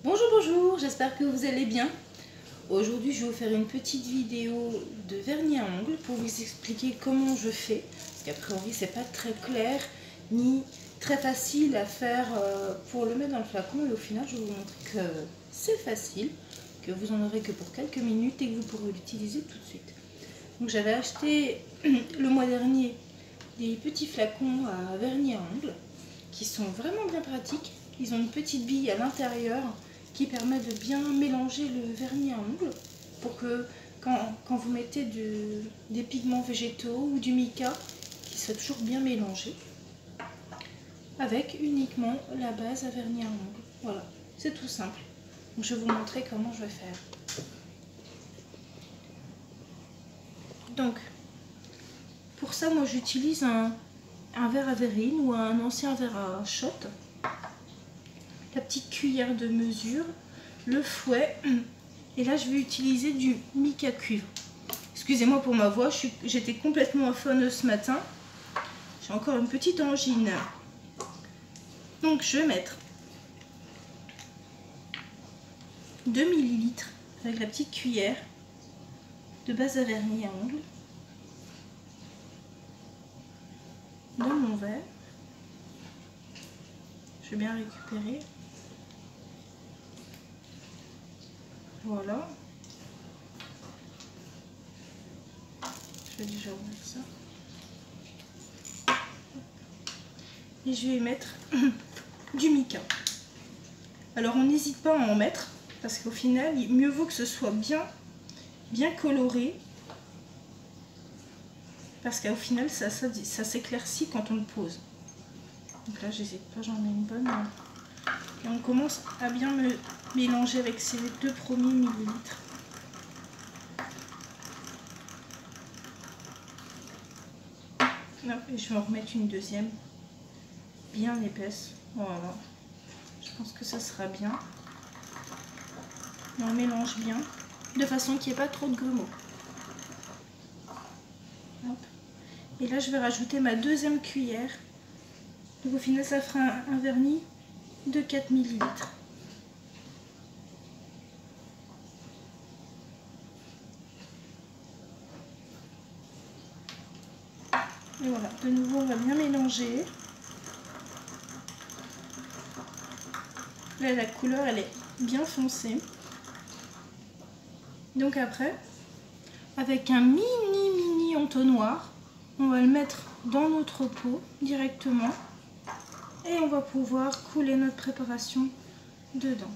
Bonjour, bonjour, j'espère que vous allez bien. Aujourd'hui, je vais vous faire une petite vidéo de vernis à ongles pour vous expliquer comment je fais. Parce qu'a priori, c'est pas très clair ni très facile à faire pour le mettre dans le flacon. Et au final, je vais vous montrer que c'est facile, que vous en aurez que pour quelques minutes et que vous pourrez l'utiliser tout de suite. Donc, j'avais acheté le mois dernier des petits flacons à vernis à ongles qui sont vraiment bien pratiques. Ils ont une petite bille à l'intérieur qui permet de bien mélanger le vernis à ongles pour que quand vous mettez des pigments végétaux ou du mica, qui soit toujours bien mélangé avec uniquement la base à vernis à ongles. Voilà, c'est tout simple. Donc je vais vous montrer comment je vais faire. Donc pour ça, moi j'utilise un verre à verrine ou un ancien verre à shot, la petite cuillère de mesure, le fouet, et là je vais utiliser du mica cuivre. Excusez-moi pour ma voix, j'étais complètement affaneuse ce matin, j'ai encore une petite angine. Donc je vais mettre 2 ml avec la petite cuillère de base à vernis à ongles dans mon verre. Je vais bien récupérer. Voilà. Je vais déjà ouvrir ça. Et je vais mettre du mica. Alors on n'hésite pas à en mettre parce qu'au final, mieux vaut que ce soit bien coloré, parce qu'au final ça s'éclaircit quand on le pose. Donc là j'hésite pas, j'en mets une bonne. Et on commence à bien me mélanger avec ces 2 premiers millilitres. Et je vais en remettre une deuxième bien épaisse. Voilà, je pense que ça sera bien. Et on mélange bien de façon qu'il n'y ait pas trop de grumeaux. Et là je vais rajouter ma deuxième cuillère. Donc au final ça fera un vernis de 4 ml. Et voilà, de nouveau on va bien mélanger. Là la couleur elle est bien foncée. Donc après, avec un mini entonnoir, on va le mettre dans notre pot directement et on va pouvoir couler notre préparation dedans.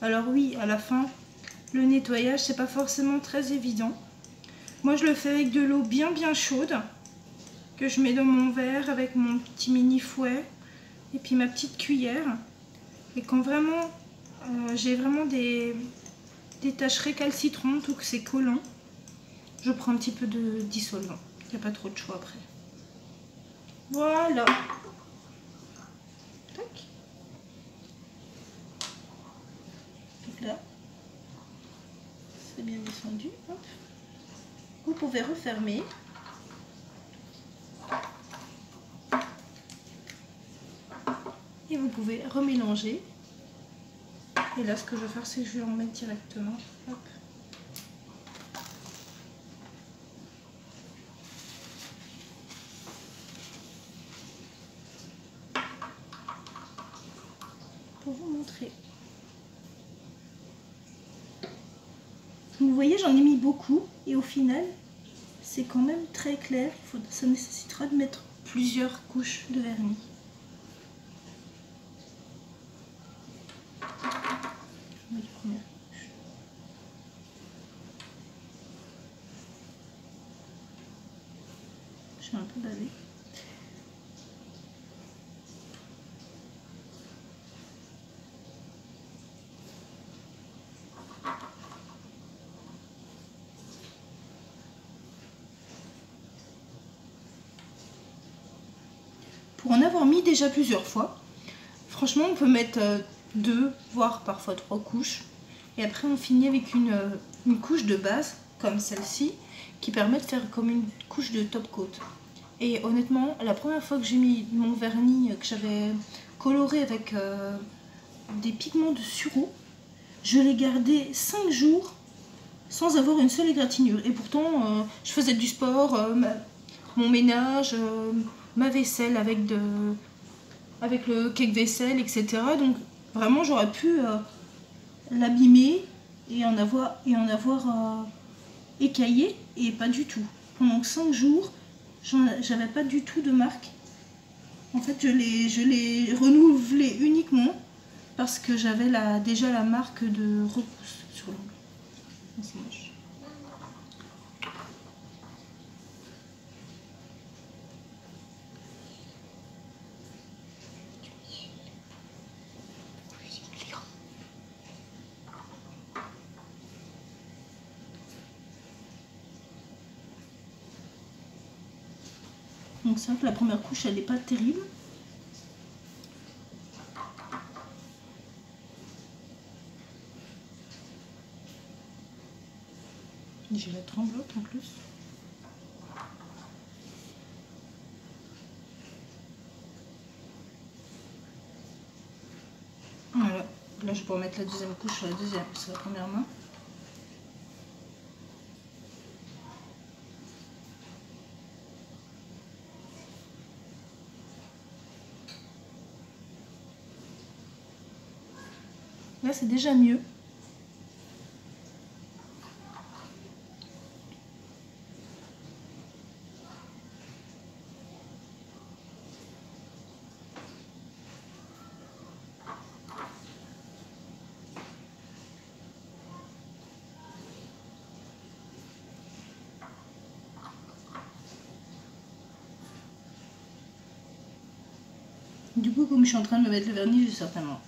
Alors oui, à la fin, le nettoyage, c'est pas forcément très évident. Moi, je le fais avec de l'eau bien chaude que je mets dans mon verre avec mon petit mini fouet et puis ma petite cuillère. Et quand vraiment, j'ai vraiment des taches récalcitrantes ou que c'est collant, je prends un petit peu de dissolvant. Il n'y a pas trop de choix après. Voilà. Tac. Là, c'est bien descendu. Hop. Vous pouvez refermer. Et vous pouvez remélanger. Et là, ce que je vais faire, c'est que je vais en mettre directement. Hop. Pour vous montrer. Vous voyez, j'en ai mis beaucoup et au final, c'est quand même très clair. Ça nécessitera de mettre plusieurs couches de vernis. Je suis un peu bavée. Pour en avoir mis déjà plusieurs fois, franchement on peut mettre 2, voire parfois 3 couches. Et après on finit avec une couche de base, comme celle-ci, qui permet de faire comme une couche de top coat. Et honnêtement, la première fois que j'ai mis mon vernis que j'avais coloré avec des pigments de sureau, je l'ai gardé 5 jours sans avoir une seule égratignure. Et pourtant, je faisais du sport, mon ménage, ma vaisselle avec le cake vaisselle, etc. Donc vraiment, j'aurais pu l'abîmer et en avoir écaillé, et pas du tout. Pendant 5 jours, j'avais pas du tout de marque. En fait, je l'ai renouvelé uniquement parce que j'avais déjà la marque de repousse sur l'ongle. C'est moche. Donc c'est vrai que la première couche, elle n'est pas terrible. J'ai la tremblote en plus. Voilà. Là, je vais pouvoir mettre la deuxième couche sur la première main. Là, c'est déjà mieux. Du coup, comme je suis en train de me mettre le vernis, je vais certainement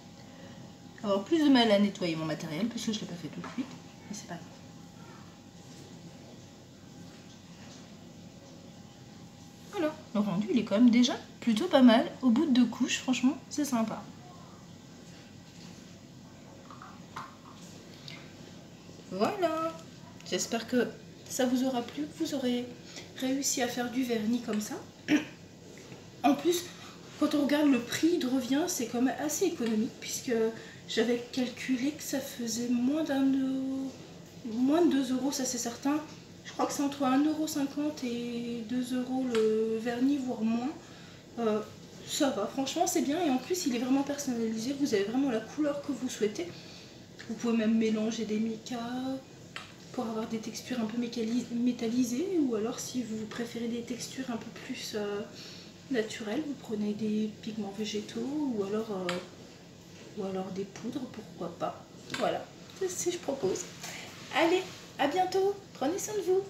avoir plus de mal à nettoyer mon matériel parce que je ne l'ai pas fait tout de suite. Mais c'est pas grave. Voilà, le rendu il est quand même déjà plutôt pas mal. Au bout de 2 couches, franchement, c'est sympa. Voilà, j'espère que ça vous aura plu, que vous aurez réussi à faire du vernis comme ça. En plus, quand on regarde le prix de revient, c'est quand même assez économique puisque j'avais calculé que ça faisait moins de 2 euros, ça c'est certain. Je crois que c'est entre 1,50 € et 2 € le vernis, voire moins. Ça va, franchement c'est bien, et en plus il est vraiment personnalisé, vous avez vraiment la couleur que vous souhaitez. Vous pouvez même mélanger des micas pour avoir des textures un peu métallisées, ou alors si vous préférez des textures un peu plus naturelles, vous prenez des pigments végétaux ou alors des poudres, pourquoi pas. Voilà, c'est ce que je propose. Allez, à bientôt, prenez soin de vous.